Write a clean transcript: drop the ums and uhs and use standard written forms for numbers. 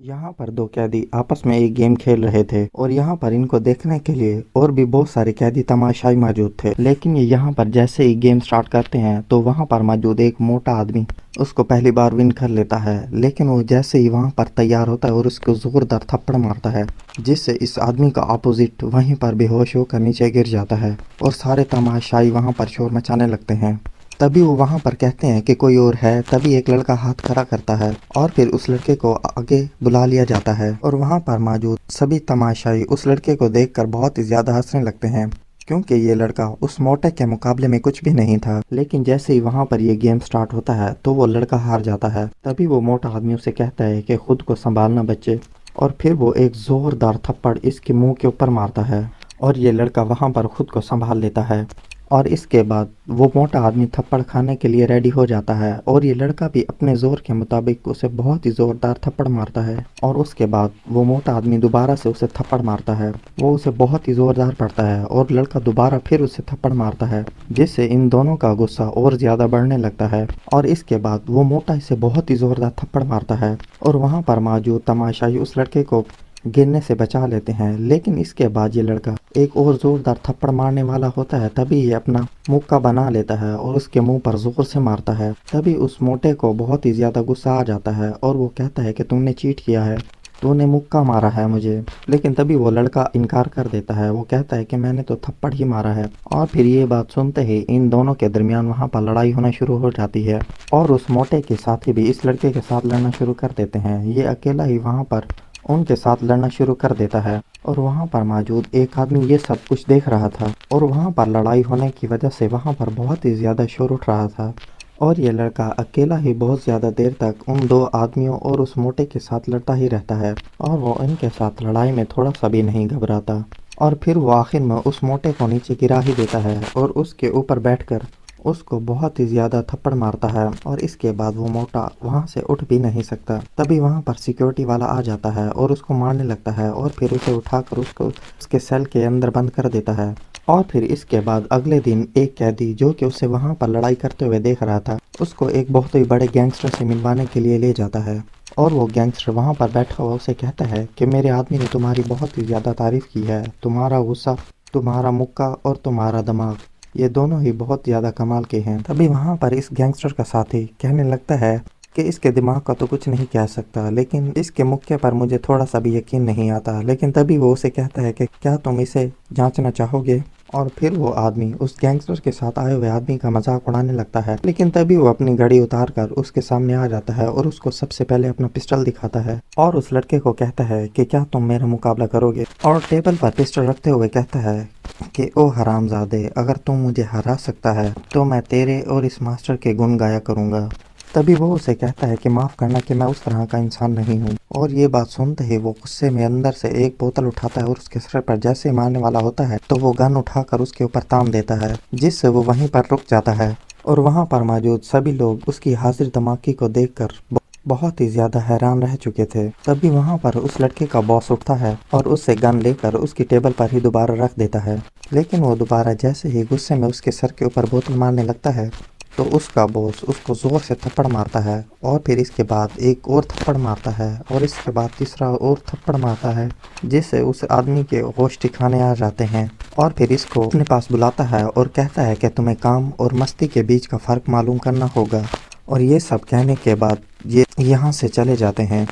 यहाँ पर दो कैदी आपस में एक गेम खेल रहे थे और यहाँ पर इनको देखने के लिए और भी बहुत सारे कैदी तमाशाई मौजूद थे। लेकिन ये यहाँ पर जैसे ही गेम स्टार्ट करते हैं तो वहाँ पर मौजूद एक मोटा आदमी उसको पहली बार विन कर लेता है। लेकिन वो जैसे ही वहाँ पर तैयार होता है और उसको जोरदार थप्पड़ मारता है, जिससे इस आदमी का अपोजिट वहीं पर बेहोश होकर नीचे गिर जाता है और सारे तमाशाई वहाँ पर शोर मचाने लगते हैं। तभी वो वहाँ पर कहते हैं कि कोई और है। तभी एक लड़का हाथ खड़ा करता है और फिर उस लड़के को आगे बुला लिया जाता है और वहाँ पर मौजूद सभी तमाशाई उस लड़के को देखकर बहुत ही ज्यादा हंसने लगते हैं, क्योंकि ये लड़का उस मोटे के मुकाबले में कुछ भी नहीं था। लेकिन जैसे ही वहाँ पर ये गेम स्टार्ट होता है तो वो लड़का हार जाता है। तभी वो मोटा आदमी उसे कहता है कि खुद को संभालना बच्चे, और फिर वो एक जोरदार थप्पड़ इसके मुंह के ऊपर मारता है और ये लड़का वहाँ पर खुद को संभाल लेता है। और इसके बाद वो मोटा आदमी थप्पड़ खाने के लिए रेडी हो जाता है और ये लड़का भी अपने जोर के मुताबिक उसे बहुत ही जोरदार थप्पड़ मारता है। और उसके बाद वो मोटा आदमी दोबारा से उसे थप्पड़ मारता है। वो उसे बहुत ही जोरदार पड़ता है और लड़का दोबारा फिर उसे थप्पड़ मारता है, जिससे इन दोनों का गुस्सा और ज्यादा बढ़ने लगता है। और इसके बाद वो मोटा इसे बहुत ही जोरदार थप्पड़ मारता है और वहाँ पर मौजूद तमाशाई उस लड़के को गिरने से बचा लेते हैं। लेकिन इसके बाद ये लड़का एक और जोरदार थप्पड़ मारने वाला होता है। तभी ये अपना मुक्का बना लेता है और उसके मुंह पर जोर से मारता है। तभी उस मोटे को बहुत ही ज्यादा गुस्सा आ जाता है और वो कहता है कि तुमने चीट किया है, तूने मुक्का मारा है मुझे। लेकिन तभी वो लड़का इनकार कर देता है। वो कहता है कि मैंने तो थप्पड़ ही मारा है। और फिर ये बात सुनते ही इन दोनों के दरमियान वहाँ पर लड़ाई होना शुरू हो जाती है और उस मोटे के साथी भी इस लड़के के साथ लड़ना शुरू कर देते हैं। ये अकेला ही वहाँ पर उनके साथ लड़ना शुरू कर देता है और वहाँ पर मौजूद एक आदमी ये सब कुछ देख रहा था और वहाँ पर लड़ाई होने की वजह से वहाँ पर बहुत ही ज्यादा शोर उठ रहा था। और ये लड़का अकेला ही बहुत ज्यादा देर तक उन दो आदमियों और उस मोटे के साथ लड़ता ही रहता है और वो इनके साथ लड़ाई में थोड़ा सा भी नहीं घबराता। और फिर वो आखिर में उस मोटे को नीचे गिरा ही देता है और उसके ऊपर बैठकर उसको बहुत ही ज्यादा थप्पड़ मारता है और इसके बाद वो मोटा वहाँ से उठ भी नहीं सकता। तभी वहाँ पर सिक्योरिटी वाला आ जाता है और उसको मारने लगता है और फिर उसे उठाकर उसको उसके सेल के अंदर बंद कर देता है। और फिर इसके बाद अगले दिन एक कैदी जो कि उसे वहाँ पर लड़ाई करते हुए देख रहा था, उसको एक बहुत ही बड़े गैंगस्टर से मिलवाने के लिए ले जाता है। और वो गैंगस्टर वहाँ पर बैठा हुआ उसे कहता है कि मेरे आदमी ने तुम्हारी बहुत ही ज्यादा तारीफ की है, तुम्हारा गुस्सा, तुम्हारा मुक्का और तुम्हारा दिमाग, ये दोनों ही बहुत ज्यादा कमाल के हैं। तभी वहाँ पर इस गैंगस्टर का साथी कहने लगता है कि इसके दिमाग का तो कुछ नहीं कह सकता, लेकिन इसके मुक्के पर मुझे थोड़ा सा भी यकीन नहीं आता। लेकिन तभी वो उसे कहता है कि क्या तुम इसे जांचना चाहोगे। और फिर वो आदमी उस गैंगस्टर के साथ आए हुए आदमी का मजाक उड़ाने लगता है। लेकिन तभी वो अपनी घड़ी उतार कर उसके सामने आ जाता है और उसको सबसे पहले अपना पिस्टल दिखाता है और उस लड़के को कहता है कि क्या तुम मेरा मुकाबला करोगे। और टेबल पर पिस्टल रखते हुए कहता है कि ओ हरामजादे, अगर तुम मुझे हरा सकता है तो मैं तेरे और इस मास्टर के गुण गाया करूंगा। तभी वो उसे कहता है कि माफ करना कि मैं उस तरह का इंसान नहीं हूँ। और ये बात सुनते ही वो गुस्से में अंदर से एक बोतल उठाता है और उसके सिर पर जैसे मारने वाला होता है तो वो गन उठाकर उसके ऊपर तान देता है, जिससे वो वहीं पर रुक जाता है। और वहाँ पर मौजूद सभी लोग उसकी हाजिर धमाकी को देखकर बहुत ही ज्यादा हैरान रह चुके थे। तभी वहाँ पर उस लड़के का बॉस उठता है और उससे गन लेकर उसकी टेबल पर ही दोबारा रख देता है। लेकिन वो दोबारा जैसे ही गुस्से में उसके सर के ऊपर बोतल मारने लगता है तो उसका बॉस उसको जोर से थप्पड़ मारता है और फिर इसके बाद एक और थप्पड़ मारता है और इसके बाद तीसरा और थप्पड़ मारता है, जिससे उस आदमी के होश ठिकाने आ जाते हैं। और फिर इसको अपने पास बुलाता है और कहता है कि तुम्हें काम और मस्ती के बीच का फर्क मालूम करना होगा। और ये सब कहने के बाद ये यहाँ से चले जाते हैं।